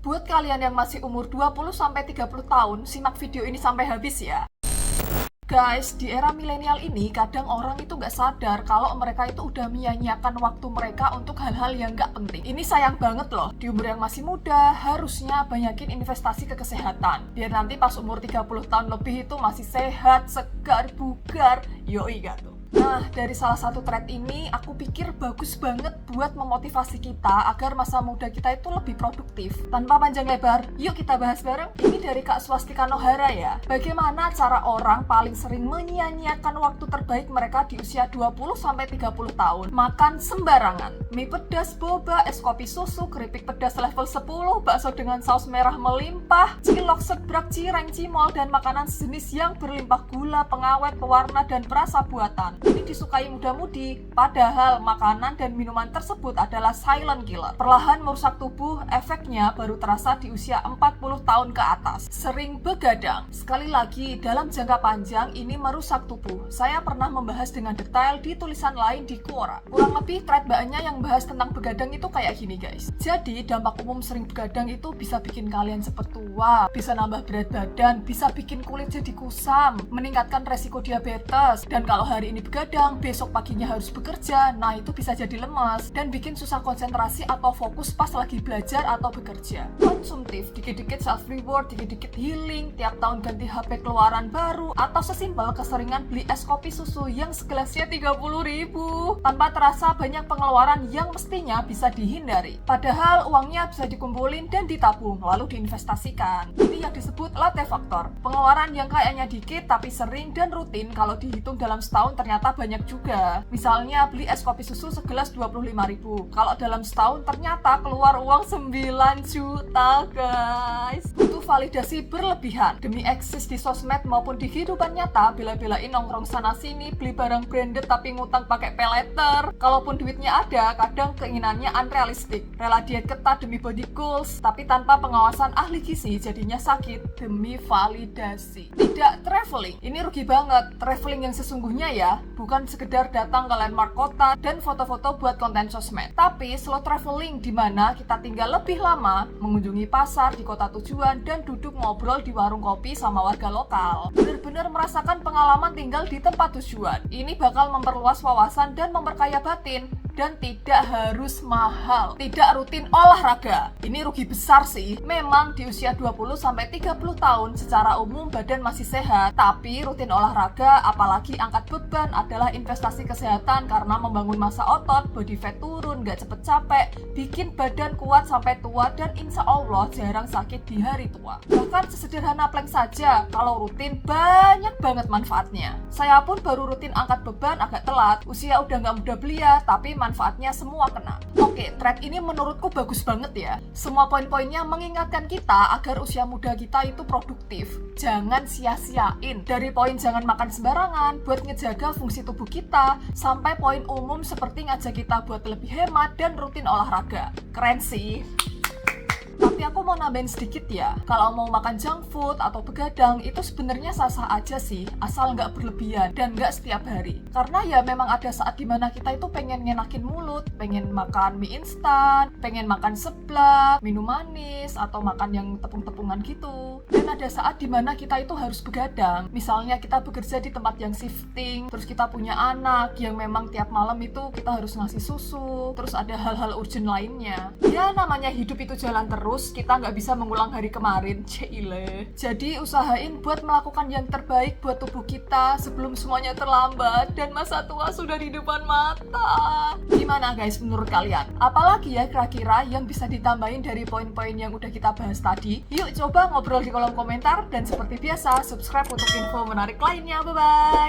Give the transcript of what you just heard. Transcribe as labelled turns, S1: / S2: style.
S1: Buat kalian yang masih umur 20-30 tahun, simak video ini sampai habis ya. Guys, di era milenial ini kadang orang itu nggak sadar kalau mereka itu udah menyia-nyiakan waktu mereka untuk hal-hal yang nggak penting. Ini sayang banget loh, di umur yang masih muda harusnya banyakin investasi ke kesehatan. Biar nanti pas umur 30 tahun lebih itu masih sehat, segar, bugar, yoi gak tuh? Nah, dari salah satu thread ini, aku pikir bagus banget buat memotivasi kita agar masa muda kita itu lebih produktif. Tanpa panjang lebar, yuk kita bahas bareng. Ini dari Kak Swastika Nohara ya. Bagaimana cara orang paling sering menyia-nyiakan waktu terbaik mereka di usia 20-30 tahun? Makan sembarangan. Mie pedas, boba, es kopi susu, keripik pedas level 10, bakso dengan saus merah melimpah, cilok, seblak, cireng, cimol, dan makanan sejenis yang berlimpah gula, pengawet, pewarna, dan perasa buatan. Ini disukai muda-mudi, padahal makanan dan minuman tersebut adalah silent killer. Perlahan merusak tubuh, efeknya baru terasa di usia 40 tahun ke atas. Sering begadang. Sekali lagi, dalam jangka panjang ini merusak tubuh. Saya pernah membahas dengan detail di tulisan lain di Quora. Kurang lebih thread mbaknya yang bahas tentang begadang itu kayak gini guys. Jadi, dampak umum sering begadang itu bisa bikin kalian cepet tua, bisa nambah berat badan, bisa bikin kulit jadi kusam, meningkatkan resiko diabetes, dan kalau hari ini begadang, besok paginya harus bekerja, nah itu bisa jadi lemas dan bikin susah konsentrasi atau fokus pas lagi belajar atau bekerja. Konsumtif, dikit-dikit self reward, dikit-dikit healing, tiap tahun ganti HP keluaran baru, atau sesimpel keseringan beli es kopi susu yang segelasnya 30.000. Tanpa terasa banyak pengeluaran yang mestinya bisa dihindari. Padahal uangnya bisa dikumpulin dan ditabung, lalu diinvestasikan. Ini yang disebut latte factor. Pengeluaran yang kayaknya dikit tapi sering dan rutin kalau dihitung dalam setahun ternyata banyak juga. Misalnya beli es kopi susu segelas 25.000. Kalau dalam setahun ternyata keluar uang 9 juta guys. Butuh validasi berlebihan. Demi eksis di sosmed maupun di kehidupan nyata, bela-belain nongkrong sana sini, beli barang branded tapi ngutang pakai paylater. Kalaupun duitnya ada, kadang keinginannya unrealistik. Rela diet ketat demi body goals, tapi tanpa pengawasan ahli gizi jadinya sakit demi validasi. Tidak traveling. Ini rugi banget. Traveling yang sesungguhnya ya, bukan sekedar datang ke landmark kota dan foto-foto buat konten sosmed, tapi slow traveling di mana kita tinggal lebih lama, mengunjungi pasar di kota tujuan dan duduk ngobrol di warung kopi sama warga lokal. Bener-bener merasakan pengalaman tinggal di tempat tujuan. Ini bakal memperluas wawasan dan memperkaya batin. Dan tidak harus mahal. Tidak rutin olahraga. Ini rugi besar sih. Memang di usia 20-30 tahun secara umum badan masih sehat, tapi rutin olahraga apalagi angkat beban adalah investasi kesehatan karena membangun massa otot, body fat turun, gak cepet capek, bikin badan kuat sampai tua dan insya Allah jarang sakit di hari tua. Bahkan sesederhana plank saja kalau rutin banyak banget manfaatnya. Saya pun baru rutin angkat beban agak telat. Usia udah gak muda belia, tapi manfaatnya semua kena. Oke, thread ini menurutku bagus banget ya. Semua poin-poinnya mengingatkan kita agar usia muda kita itu produktif. Jangan sia-siain. Dari poin jangan makan sembarangan buat ngejaga fungsi tubuh kita, sampai poin umum seperti ngajak kita buat lebih hemat dan rutin olahraga. Keren sih. Tapi aku mau nambahin sedikit ya, kalau mau makan junk food atau begadang itu sebenarnya sah-sah aja sih, asal nggak berlebihan dan nggak setiap hari. Karena ya memang ada saat dimana kita itu pengen ngenakin mulut, pengen makan mie instan, pengen makan seblak, minum manis, atau makan yang tepung-tepungan gitu. Dan ada saat dimana kita itu harus begadang, misalnya kita bekerja di tempat yang shifting, terus kita punya anak yang memang tiap malam itu kita harus ngasih susu, terus ada hal-hal urgent lainnya. Ya namanya hidup itu jalan terus, kita nggak bisa mengulang hari kemarin, cile. Jadi usahain buat melakukan yang terbaik buat tubuh kita sebelum semuanya terlambat dan masa tua sudah di depan mata. Gimana guys menurut kalian? Apalagi ya kira-kira yang bisa ditambahin dari poin-poin yang udah kita bahas tadi? Yuk coba ngobrol di kolom komentar dan seperti biasa subscribe untuk info menarik lainnya. Bye-bye!